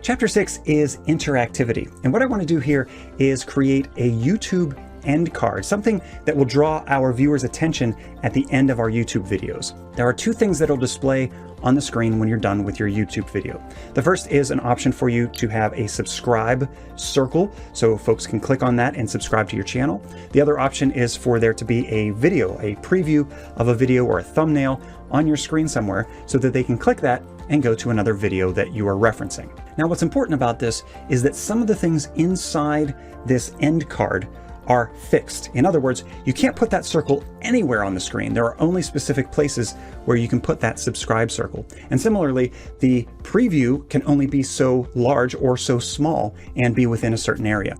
Chapter 6 is interactivity. And what I want to do here is create a YouTube end card, something that will draw our viewers' attention at the end of our YouTube videos. There are two things that will display on the screen when you're done with your YouTube video. The first is an option for you to have a subscribe circle, so folks can click on that and subscribe to your channel. The other option is for there to be a video, a preview of a video or a thumbnail on your screen somewhere so that they can click that and go to another video that you are referencing. Now, what's important about this is that some of the things inside this end card are fixed. In other words, you can't put that circle anywhere on the screen. There are only specific places where you can put that subscribe circle. And similarly, the preview can only be so large or so small and be within a certain area.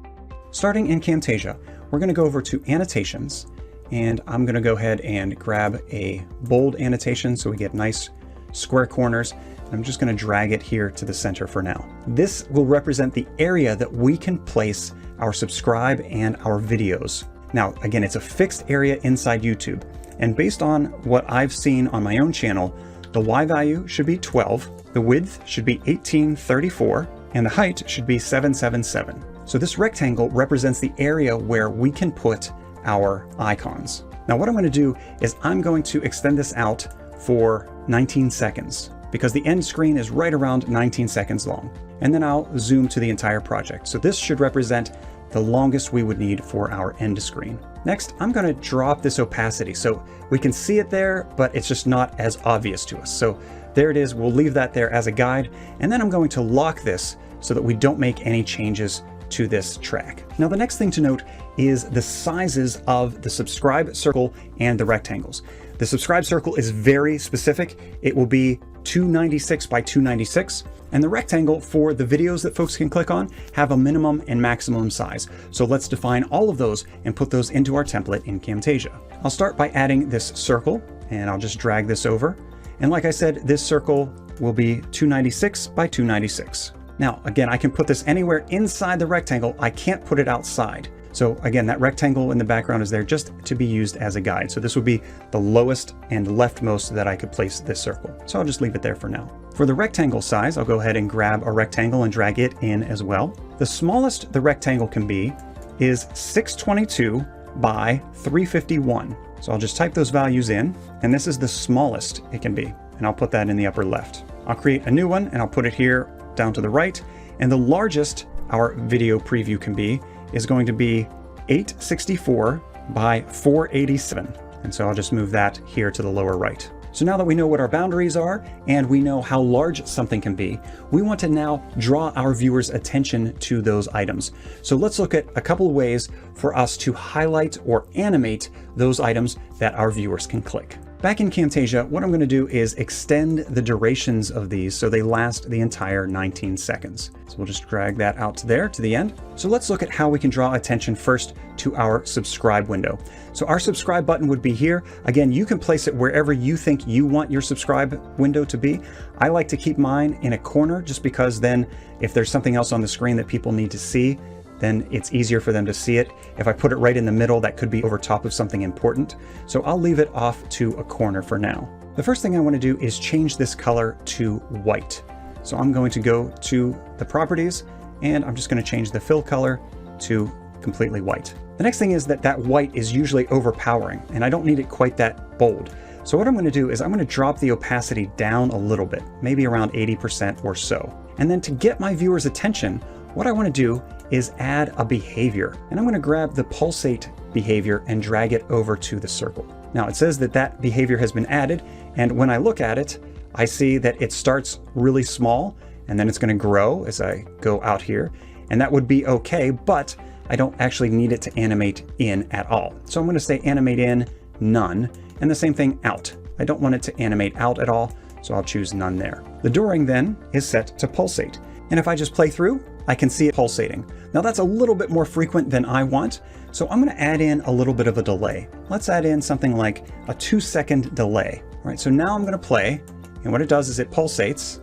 Starting in Camtasia, we're going to go over to Annotations, and I'm going to go ahead and grab a bold annotation so we get nice square corners. I'm just going to drag it here to the center for now. This will represent the area that we can place our subscribe and our videos. Now, again, it's a fixed area inside YouTube. And based on what I've seen on my own channel, the Y value should be 12, the width should be 1834, and the height should be 777. So this rectangle represents the area where we can put our icons. Now, what I'm going to do is I'm going to extend this out for 19 seconds because the end screen is right around 19 seconds long. And then I'll zoom to the entire project. So this should represent the longest we would need for our end screen. Next, I'm going to drop this opacity so we can see it there, but it's just not as obvious to us. So there it is. We'll leave that there as a guide. And then I'm going to lock this so that we don't make any changes to this track. Now, the next thing to note is the sizes of the subscribe circle and the rectangles. The subscribe circle is very specific. It will be 296 by 296. And the rectangle for the videos that folks can click on have a minimum and maximum size. So let's define all of those and put those into our template in Camtasia. I'll start by adding this circle, and I'll just drag this over. And like I said, this circle will be 296 by 296. Now, again, I can put this anywhere inside the rectangle. I can't put it outside. So again, that rectangle in the background is there just to be used as a guide. So this would be the lowest and leftmost that I could place this circle. So I'll just leave it there for now. For the rectangle size, I'll go ahead and grab a rectangle and drag it in as well. The smallest the rectangle can be is 622 by 351. So I'll just type those values in, and this is the smallest it can be. And I'll put that in the upper left. I'll create a new one and I'll put it here down to the right. And the largest our video preview can be is going to be 864 by 487. And so I'll just move that here to the lower right. So now that we know what our boundaries are and we know how large something can be, we want to now draw our viewers' attention to those items. So let's look at a couple of ways for us to highlight or animate those items that our viewers can click. Back in Camtasia, what I'm going to do is extend the durations of these so they last the entire 19 seconds. So we'll just drag that out to there to the end. So let's look at how we can draw attention first to our subscribe window. So our subscribe button would be here. Again, you can place it wherever you think you want your subscribe window to be. I like to keep mine in a corner just because then if there's something else on the screen that people need to see, then it's easier for them to see it. If I put it right in the middle, that could be over top of something important. So I'll leave it off to a corner for now. The first thing I want to do is change this color to white. So I'm going to go to the properties and I'm just going to change the fill color to completely white. The next thing is that white is usually overpowering and I don't need it quite that bold. So what I'm going to do is I'm going to drop the opacity down a little bit, maybe around 80% or so. And then to get my viewers' attention, what I want to do is add a behavior. And I'm going to grab the pulsate behavior and drag it over to the circle. Now it says that behavior has been added. And when I look at it, I see that it starts really small and then it's going to grow as I go out here. And that would be okay, but I don't actually need it to animate in at all. So I'm going to say animate in, none, and the same thing out. I don't want it to animate out at all, so I'll choose none there. The during then is set to pulsate. And if I just play through, I can see it pulsating. Now that's a little bit more frequent than I want, so I'm going to add in a little bit of a delay. Let's add in something like a 2-second delay. All right, so now I'm going to play, and what it does is it pulsates,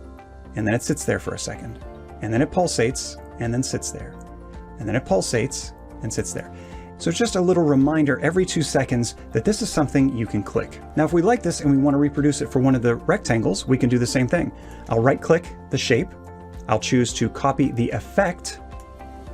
and then it sits there for a second. And then it pulsates, and then sits there. And then it pulsates, and sits there. So it's just a little reminder every 2 seconds that this is something you can click. Now, if we like this and we want to reproduce it for one of the rectangles, we can do the same thing. I'll right-click the shape, I'll choose to copy the effect,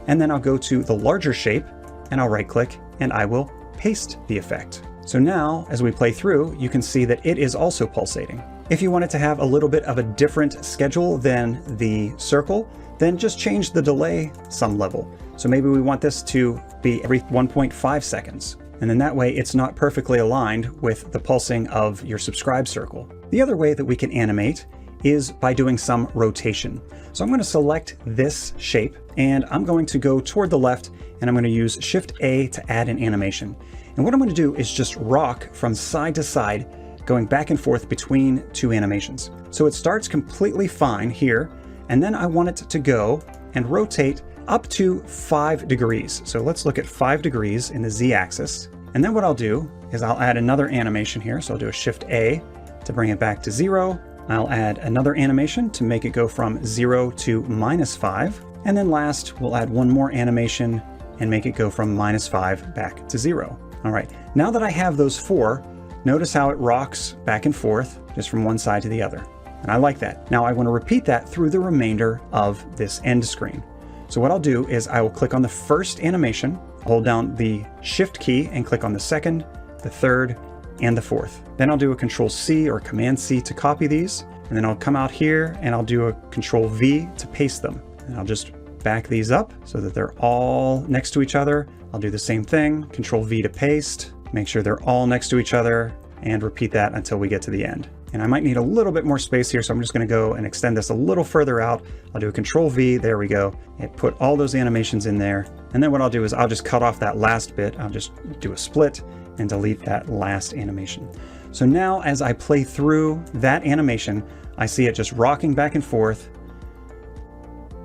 and then I'll go to the larger shape and I'll right click and I will paste the effect. So now as we play through, you can see that it is also pulsating. If you want it to have a little bit of a different schedule than the circle, then just change the delay some level. So maybe we want this to be every 1.5 seconds. And then that way it's not perfectly aligned with the pulsing of your subscribe circle. The other way that we can animate is by doing some rotation. So I'm going to select this shape and I'm going to go toward the left and I'm going to use Shift A to add an animation. And what I'm going to do is just rock from side to side, going back and forth between two animations. So it starts completely fine here, and then I want it to go and rotate up to 5 degrees. So let's look at 5 degrees in the Z-axis. And then what I'll do is I'll add another animation here. So I'll do a Shift A to bring it back to 0. I'll add another animation to make it go from 0 to -5. And then last, we'll add one more animation and make it go from -5 back to 0. All right, now that I have those 4, notice how it rocks back and forth just from one side to the other. And I like that. Now I want to repeat that through the remainder of this end screen. So what I'll do is I will click on the first animation, hold down the Shift key and click on the second, the third, and the fourth. Then I'll do a Control C or Command C to copy these. And then I'll come out here and I'll do a Control V to paste them. And I'll just back these up so that they're all next to each other. I'll do the same thing, Control V to paste, make sure they're all next to each other, and repeat that until we get to the end. And I might need a little bit more space here, so I'm just going to go and extend this a little further out. I'll do a Control V, there we go, and put all those animations in there. And then what I'll do is I'll just cut off that last bit. I'll just do a split and delete that last animation. So now as I play through that animation, I see it just rocking back and forth.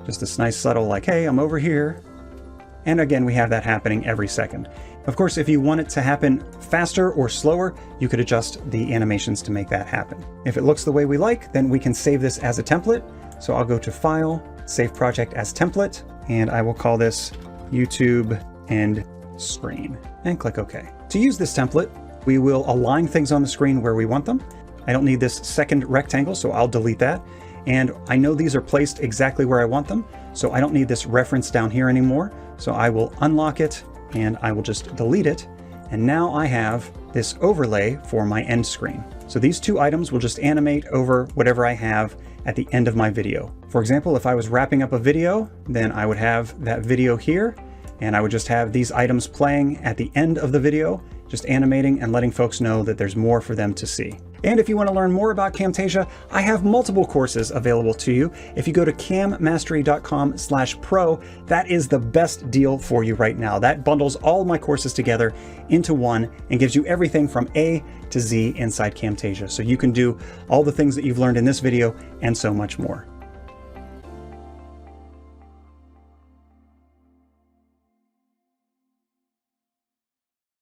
Just this nice subtle like, hey, I'm over here. And again, we have that happening every second. Of course, if you want it to happen faster or slower, you could adjust the animations to make that happen. If it looks the way we like, then we can save this as a template. So I'll go to File, Save Project as Template, and I will call this YouTube End Screen, and click OK. To use this template, we will align things on the screen where we want them. I don't need this second rectangle, so I'll delete that. And I know these are placed exactly where I want them, so I don't need this reference down here anymore. So I will unlock it and I will just delete it. And now I have this overlay for my end screen. So these two items will just animate over whatever I have at the end of my video. For example, if I was wrapping up a video, then I would have that video here, and I would just have these items playing at the end of the video, just animating and letting folks know that there's more for them to see. And if you want to learn more about Camtasia, I have multiple courses available to you. If you go to cammastery.com/pro, that is the best deal for you right now. That bundles all of my courses together into one and gives you everything from A to Z inside Camtasia. So you can do all the things that you've learned in this video and so much more.